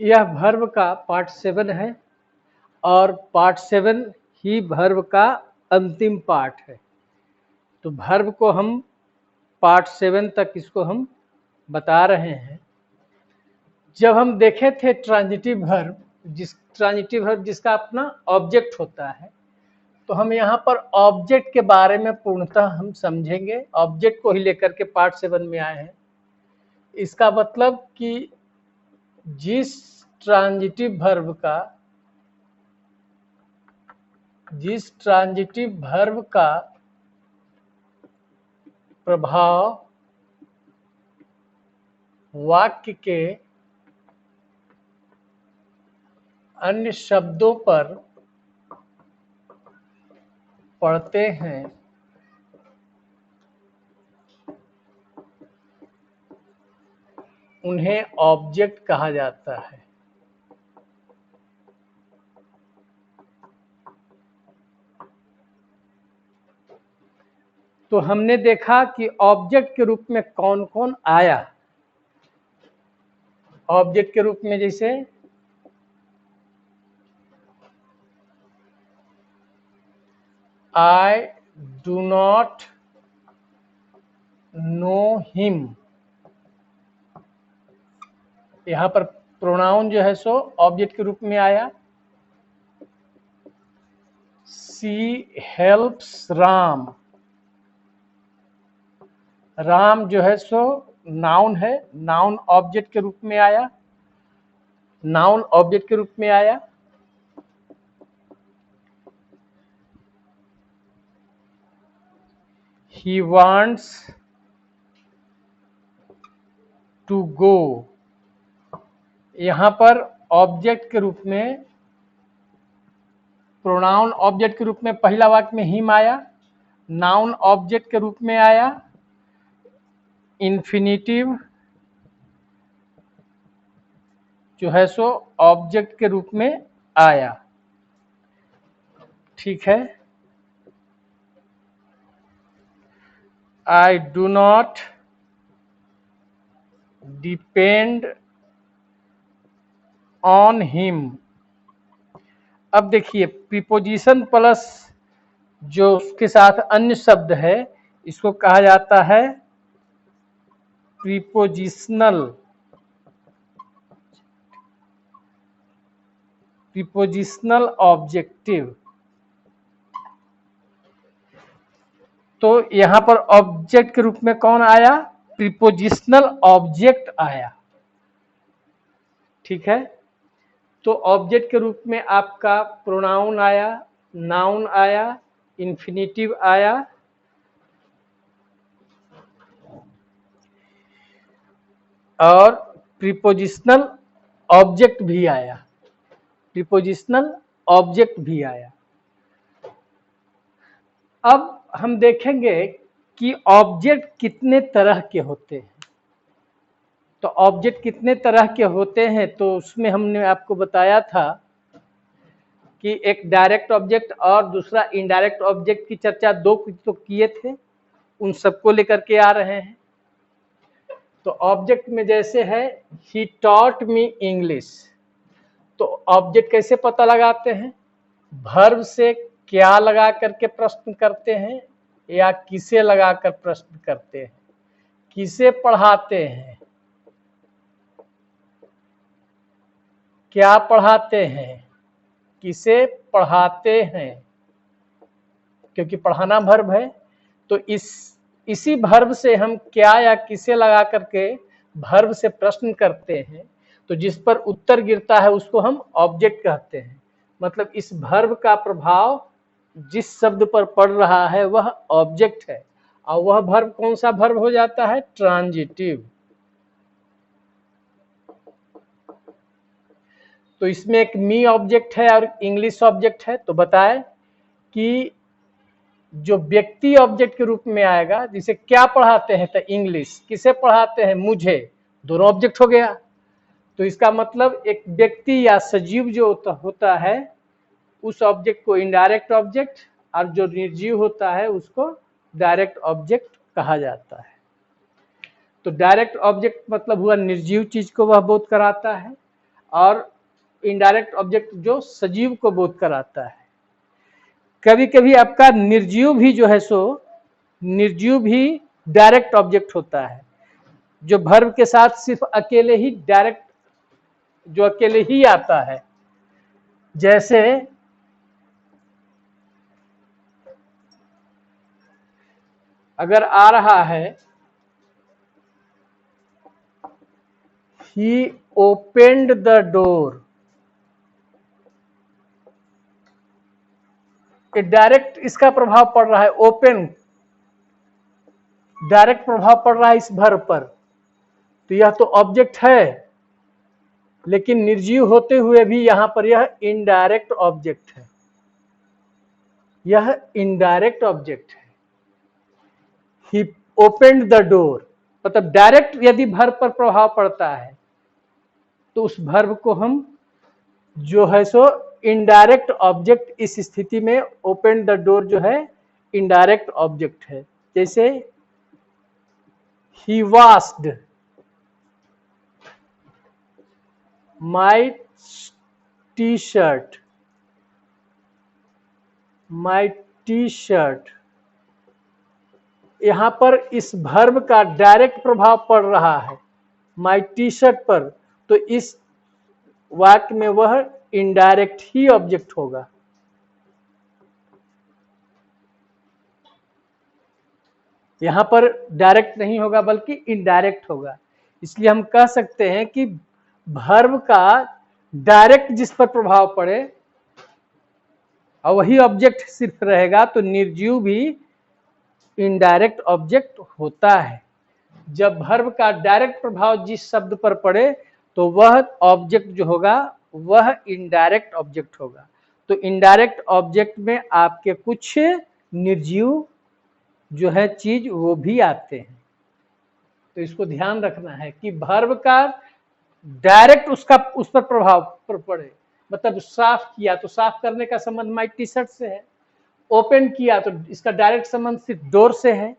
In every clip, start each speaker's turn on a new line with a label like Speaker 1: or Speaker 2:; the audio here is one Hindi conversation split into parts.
Speaker 1: यह वर्ब का पार्ट 7 है और पार्ट 7 ही वर्ब का अंतिम पार्ट है। तो वर्ब को हम पार्ट 7 तक इसको हम बता रहे हैं। जब हम देखे थे ट्रांजिटिव वर्ब जिसका अपना ऑब्जेक्ट होता है, तो हम यहाँ पर ऑब्जेक्ट के बारे में पूर्णतः हम समझेंगे। ऑब्जेक्ट को ही लेकर के पार्ट 7 में आए हैं। इसका मतलब कि जिस ट्रांजिटिव वर्ब का प्रभाव वाक्य के अन्य शब्दों पर पड़ते हैं, उन्हें ऑब्जेक्ट कहा जाता है। तो हमने देखा कि ऑब्जेक्ट के रूप में कौन कौन आया। ऑब्जेक्ट के रूप में जैसे I do not know him, यहाँ पर प्रोनाउन जो है सो ऑब्जेक्ट के रूप में आया। She helps राम, राम जो है सो नाउन है, नाउन ऑब्जेक्ट के रूप में आया, नाउन ऑब्जेक्ट के रूप में आया। He wants to go, यहाँ पर ऑब्जेक्ट के रूप में, प्रोनाउन ऑब्जेक्ट के रूप में पहला वाक्य में हिम आया, नाउन ऑब्जेक्ट के रूप में आया, इन्फिनिटिव जो है सो ऑब्जेक्ट के रूप में आया। ठीक है। I do not depend on him। अब देखिए प्रीपोजिशन प्लस जो उसके साथ अन्य शब्द है, इसको कहा जाता है प्रीपोजिशनल ऑब्जेक्टिव। तो यहाँ पर ऑब्जेक्ट के रूप में कौन आया? प्रीपोजिशनल ऑब्जेक्ट आया। ठीक है। तो ऑब्जेक्ट के रूप में आपका प्रोनाउन आया, नाउन आया, इन्फिनिटिव आया, और प्रीपोजिशनल ऑब्जेक्ट भी आया, प्रीपोजिशनल ऑब्जेक्ट भी आया। अब हम देखेंगे कि ऑब्जेक्ट कितने तरह के होते हैं। तो ऑब्जेक्ट कितने तरह के होते हैं, तो उसमें हमने आपको बताया था कि एक डायरेक्ट ऑब्जेक्ट और दूसरा इनडायरेक्ट ऑब्जेक्ट की चर्चा दो तो किए थे, उन सबको लेकर के आ रहे हैं। तो ऑब्जेक्ट में जैसे है ही टॉट मी इंग्लिश, तो ऑब्जेक्ट कैसे पता लगाते हैं? वर्ब से क्या लगा करके प्रश्न करते हैं या किसे लगाकर प्रश्न करते हैं, किसे पढ़ाते हैं, क्या पढ़ाते हैं, किसे पढ़ाते हैं, क्योंकि पढ़ाना वर्ब है। तो इसी वर्ब से हम क्या या किसे लगा करके वर्ब से प्रश्न करते हैं, तो जिस पर उत्तर गिरता है उसको हम ऑब्जेक्ट कहते हैं। मतलब इस वर्ब का प्रभाव जिस शब्द पर पड़ रहा है वह ऑब्जेक्ट है, और वह वर्ब कौन सा वर्ब हो जाता है? ट्रांजिटिव। तो इसमें एक मी ऑब्जेक्ट है और इंग्लिश ऑब्जेक्ट है। तो बताए कि जो व्यक्ति ऑब्जेक्ट के रूप में आएगा, जिसे क्या पढ़ाते हैं, तो इंग्लिश, किसे पढ़ाते हैं, मुझे, दोनों ऑब्जेक्ट हो गया। तो इसका मतलब एक व्यक्ति या सजीव जो होता है उस ऑब्जेक्ट को इनडायरेक्ट ऑब्जेक्ट, और जो निर्जीव होता है उसको डायरेक्ट ऑब्जेक्ट कहा जाता है। तो डायरेक्ट ऑब्जेक्ट मतलब हुआ निर्जीव चीज को वह बोध कराता है, और इनडायरेक्ट ऑब्जेक्ट जो सजीव को बोध कराता है। कभी कभी आपका निर्जीव भी जो है सो निर्जीव भी डायरेक्ट ऑब्जेक्ट होता है, जो वर्ब के साथ सिर्फ अकेले ही डायरेक्ट, जो अकेले ही आता है। जैसे अगर आ रहा है he opened the door, ये डायरेक्ट इसका प्रभाव पड़ रहा है, ओपन डायरेक्ट प्रभाव पड़ रहा है इस वर्ब पर, तो यह तो ऑब्जेक्ट है, लेकिन निर्जीव होते हुए भी यहां पर यह इनडायरेक्ट ऑब्जेक्ट है, यह इनडायरेक्ट ऑब्जेक्ट है। ही ओपेंड द डोर, मतलब डायरेक्ट यदि वर्ब पर प्रभाव पड़ता है तो उस वर्ब को हम जो है सो इनडायरेक्ट ऑब्जेक्ट, इस स्थिति में ओपन द डोर जो है इनडायरेक्ट ऑब्जेक्ट है। जैसे ही वॉश्ड माई टी शर्ट, माई टी शर्ट, यहां पर इस वर्ब का डायरेक्ट प्रभाव पड़ रहा है माई टी शर्ट पर, तो इस वाक्य में वह इनडायरेक्ट ही ऑब्जेक्ट होगा। यहां पर डायरेक्ट नहीं होगा बल्कि इनडायरेक्ट होगा। इसलिए हम कह सकते हैं कि वर्ब का डायरेक्ट जिस पर प्रभाव पड़े और वही ऑब्जेक्ट सिर्फ रहेगा, तो निर्जीव भी इनडायरेक्ट ऑब्जेक्ट होता है। जब वर्ब का डायरेक्ट प्रभाव जिस शब्द पर पड़े तो वह ऑब्जेक्ट जो होगा वह इनडायरेक्ट ऑब्जेक्ट होगा। तो इनडायरेक्ट ऑब्जेक्ट में आपके कुछ निर्जीव जो है चीज वो भी आते हैं। तो इसको ध्यान रखना है कि वर्ब का डायरेक्ट उसका उस पर प्रभाव पड़े, मतलब साफ किया तो साफ करने का संबंध माई टी शर्ट से है, ओपन किया तो इसका डायरेक्ट संबंध सिर्फ डोर से है।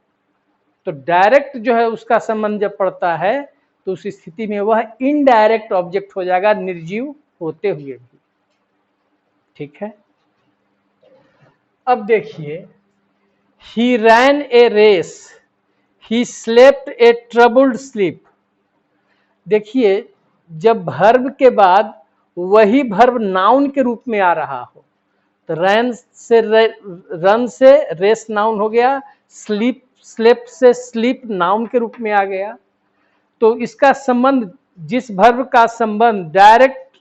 Speaker 1: तो डायरेक्ट जो है उसका संबंध जब पड़ता है तो उस स्थिति में वह इनडायरेक्ट ऑब्जेक्ट हो जाएगा, निर्जीव होते हुए भी। ठीक है, अब देखिए he ran a race, he slept a troubled sleep। देखिए जब वर्ब के बाद वही वर्ब नाउन के रूप में आ रहा हो, तो रन से रेस नाउन हो गया, स्लीप स्लेप्ट से स्लीप नाउन के रूप में आ गया। तो इसका संबंध, जिस वर्ब का संबंध डायरेक्ट,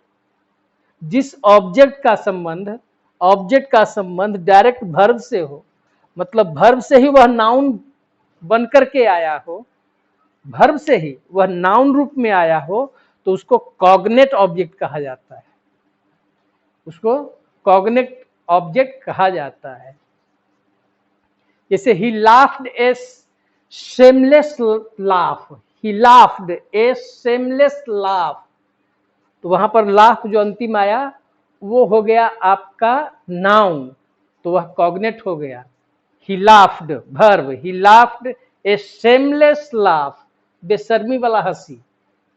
Speaker 1: जिस ऑब्जेक्ट का संबंध डायरेक्ट वर्ब से हो, मतलब वर्ब से ही वह नाउन बन करके आया हो, वर्ब से ही वह नाउन रूप में आया हो, तो उसको कॉग्नेट ऑब्जेक्ट कहा जाता है, उसको कॉग्नेट ऑब्जेक्ट कहा जाता है। जैसे ही laughed a shameless laugh, he laughed a shameless laugh, तो वहां पर लाफ जो अंतिम आया वो हो गया आपका नाउन, तो वह कॉग्नेट हो गया। He laughed verb, he laughed a shameless laugh, बेशर्मी वाला हंसी,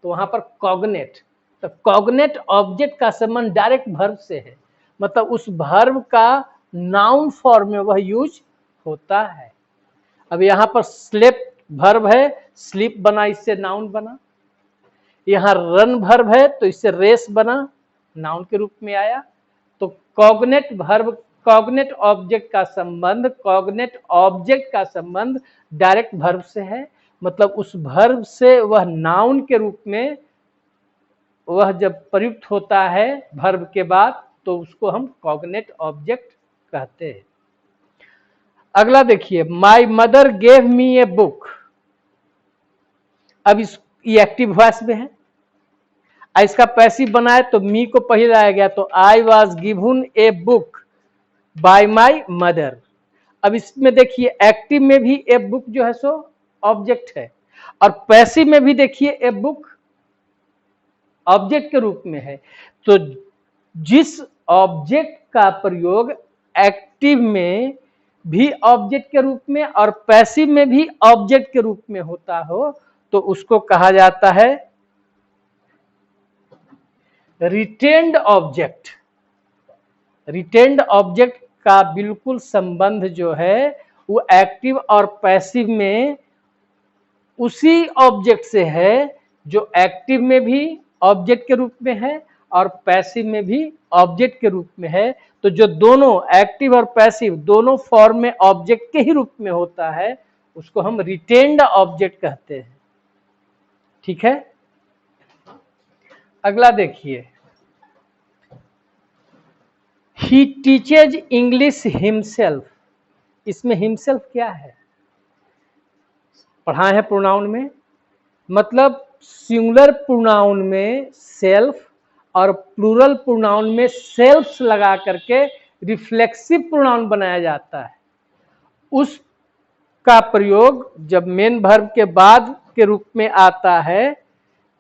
Speaker 1: तो वहां पर कॉग्नेट। तो कॉग्नेट ऑब्जेक्ट का संबंध डायरेक्ट वर्ब से है, मतलब उस वर्ब का नाउन फॉर्म में वह यूज होता है। अब यहाँ पर स्लेप वर्ब है, स्लीप बना, इससे नाउन बना। यहाँ रन वर्ब है तो इससे रेस बना, नाउन के रूप में आया। तो कॉग्नेट वर्ब, कॉग्नेट ऑब्जेक्ट का संबंध डायरेक्ट वर्ब से है, मतलब उस वर्ब से वह नाउन के रूप में वह जब प्रयुक्त होता है वर्ब के बाद, तो उसको हम कॉग्नेट ऑब्जेक्ट कहते हैं। अगला देखिए, my mother gave me a book. अब ये एक्टिव वॉइस में है, इसका पैसिव बनाए तो मी को पहले लाया गया, तो I was given a book by my mother. अब इसमें देखिए एक्टिव में भी ए बुक जो है सो ऑब्जेक्ट है, और पैसिव में भी देखिए ए बुक ऑब्जेक्ट के रूप में है। तो जिस ऑब्जेक्ट का प्रयोग एक्टिव में भी ऑब्जेक्ट के रूप में और पैसिव में भी ऑब्जेक्ट के रूप में होता हो, तो उसको कहा जाता है रिटेन्ड ऑब्जेक्ट, रिटेन्ड ऑब्जेक्ट का बिल्कुल संबंध जो है वो एक्टिव और पैसिव में उसी ऑब्जेक्ट से है जो एक्टिव में भी ऑब्जेक्ट के रूप में है और पैसिव में भी ऑब्जेक्ट के रूप में है। तो जो दोनों एक्टिव और पैसिव दोनों फॉर्म में ऑब्जेक्ट के ही रूप में होता है उसको हम रिटेन्ड ऑब्जेक्ट कहते हैं। ठीक है, अगला देखिए, ही टीचेज इंग्लिश हिमसेल्फ। इसमें हिमसेल्फ क्या है? पढ़ा है प्रोनाउन में, मतलब सिंगुलर प्रोनाउन में सेल्फ और प्लूरल प्रोनाउन में सेल्फ्स लगा करके रिफ्लेक्सिव प्रोनाउन बनाया जाता है। उस का प्रयोग जब मेन वर्ब के बाद के रूप में आता है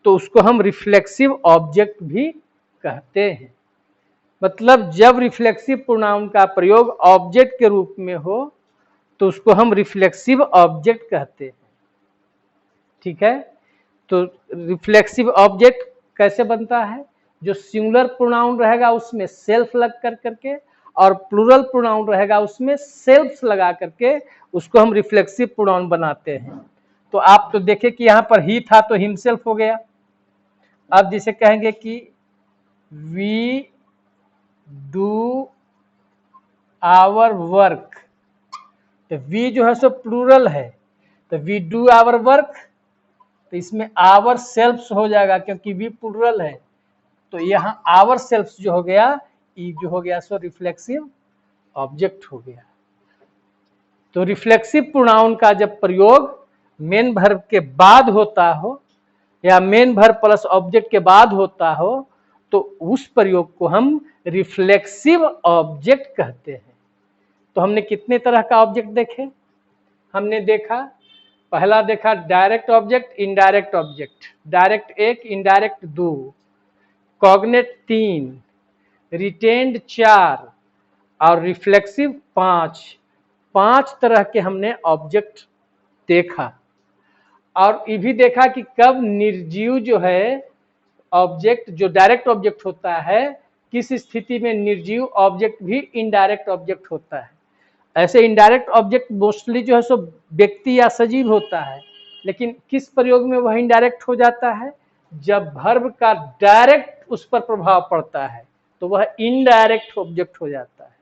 Speaker 1: तो उसको हम रिफ्लेक्सिव ऑब्जेक्ट भी कहते हैं। मतलब जब रिफ्लेक्सिव प्रोनाउन का प्रयोग ऑब्जेक्ट के रूप में हो तो उसको हम रिफ्लेक्सिव ऑब्जेक्ट कहते हैं। ठीक है, तो रिफ्लेक्सिव ऑब्जेक्ट कैसे बनता है? जो सिंगुलर प्रोनाउन रहेगा उसमें सेल्फ लग कर करके और प्लूरल प्रोनाउन रहेगा उसमें सेल्फ्स लगा करके उसको हम रिफ्लेक्सिव प्रोनाउन बनाते हैं। तो आप तो देखें कि यहाँ पर ही था तो हिमसेल्फ हो गया। अब जिसे कहेंगे कि वी डू आवर वर्क, तो वी जो है सो प्लूरल है, तो वी डू आवर वर्क, तो इसमें आवर सेल्फ्स हो जाएगा क्योंकि वी प्लूरल है। तो यहाँ आवर सेल्फ्स जो हो गया, ई जो हो गया सो रिफ्लेक्सिव ऑब्जेक्ट हो गया। तो रिफ्लेक्सिव प्रोनाउन का जब प्रयोग मेन वर्ब के बाद होता हो या मेन वर्ब प्लस ऑब्जेक्ट के बाद होता हो तो उस प्रयोग को हम रिफ्लेक्सिव ऑब्जेक्ट कहते हैं। तो हमने कितने तरह का ऑब्जेक्ट देखे? हमने देखा, पहला देखा direct object, indirect object. Direct 1, indirect 2, cognate 3, retained 4 और रिफ्लेक्सिव 5 तरह के हमने ऑब्जेक्ट देखा। और ये भी देखा कि कब निर्जीव जो है ऑब्जेक्ट, जो डायरेक्ट ऑब्जेक्ट होता है, किस स्थिति में निर्जीव ऑब्जेक्ट भी इनडायरेक्ट ऑब्जेक्ट होता है। ऐसे इनडायरेक्ट ऑब्जेक्ट मोस्टली जो है सो व्यक्ति या सजीव होता है, लेकिन किस प्रयोग में वह इनडायरेक्ट हो जाता है? जब वर्ब का डायरेक्ट उस पर प्रभाव पड़ता है तो वह इनडायरेक्ट ऑब्जेक्ट हो जाता है।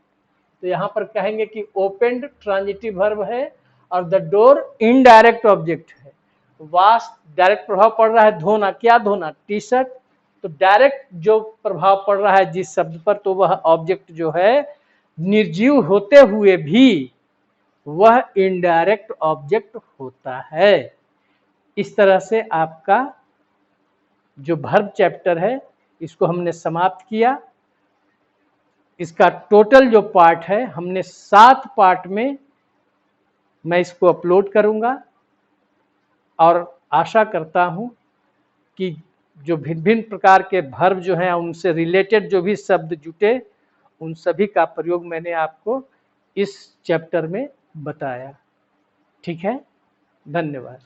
Speaker 1: तो यहाँ पर कहेंगे कि ओपेंड ट्रांजिटिव वर्ब है और द डोर इनडायरेक्ट ऑब्जेक्ट है। वाश डायरेक्ट प्रभाव पड़ रहा है, धोना, क्या धोना? T shirt. तो डायरेक्ट जो प्रभाव पड़ रहा है जिस शब्द पर, तो वह ऑब्जेक्ट जो है निर्जीव होते हुए भी वह इनडायरेक्ट ऑब्जेक्ट होता है। इस तरह से आपका जो वर्ब चैप्टर है इसको हमने समाप्त किया। इसका टोटल जो पार्ट है हमने 7 पार्ट में मैं इसको अपलोड करूंगा और आशा करता हूं कि जो भिन्न भिन्न प्रकार के वर्ब जो हैं उनसे रिलेटेड जो भी शब्द जुटे उन सभी का प्रयोग मैंने आपको इस चैप्टर में बताया। ठीक है, धन्यवाद।